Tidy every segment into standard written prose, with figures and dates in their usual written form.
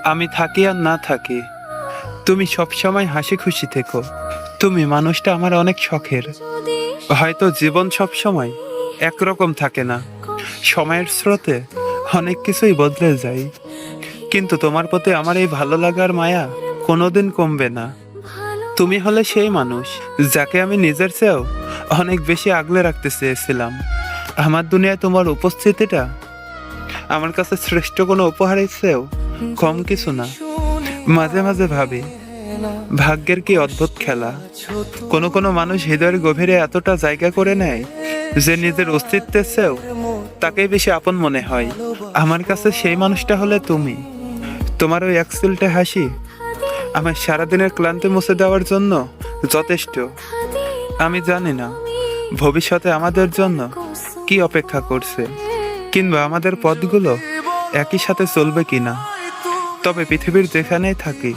আমি থাকি আর না থাকি, তুমি সবসময় হাসি খুশি থেকো। তুমি মানুষটা আমার অনেক শখের। হয়তো জীবন সবসময় একরকম থাকে না, সময়ের স্রোতে অনেক কিছুই বদলে যায়, কিন্তু তোমার প্রতি আমার এই ভালো লাগার মায়া কোনোদিন কমবে না। তুমি হলে সেই মানুষ যাকে আমি নিজের চেয়েও অনেক বেশি আগলে রাখতে চেয়েছিলাম। আমার দুনিয়ায় তোমার উপস্থিতিটা আমার কাছে শ্রেষ্ঠ কোনো উপহারের চেয়েও কম কিছু না। মাঝে মাঝে ভাবি, ভাগ্যের কি অদ্ভুত খেলা। কোনো কোনো মানুষ হৃদয়ের গভীরে এতটা জায়গা করে নেয় যে নিজের অস্তিত্বের চেয়েও তাকেই বেশি আপন মনে হয়। আমার কাছে সেই মানুষটা হলে তুমি। তোমার ওই একসিলটে হাসি আমার সারাদিনের ক্লান্তি মুছে দেওয়ার জন্য যথেষ্ট। আমি জানি না ভবিষ্যতে আমাদের জন্য কি অপেক্ষা করছে, কিংবা আমাদের পথগুলো একই সাথে চলবে কিনা। তবে পৃথিবীর যেখানেই থাকি,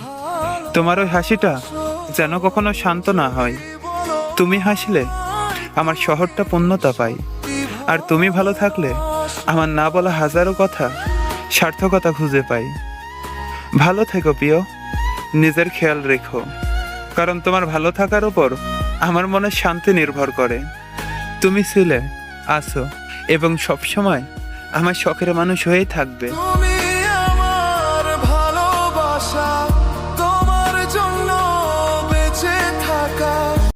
তোমার ওই হাসিটা যেন কখনো শান্ত না হয়। তুমি হাসলে আমার শহরটা পূর্ণতা পায়, আর তুমি ভালো থাকলে আমার না বলা হাজারো কথা সার্থকতা খুঁজে পাই। ভালো থেকো প্রিয়, নিজের খেয়াল রেখো, কারণ তোমার ভালো থাকার উপর আমার মনের শান্তি নির্ভর করে। তুমি ছিলে, আছো এবং সবসময় আমার শখের মানুষ হয়েই থাকবে।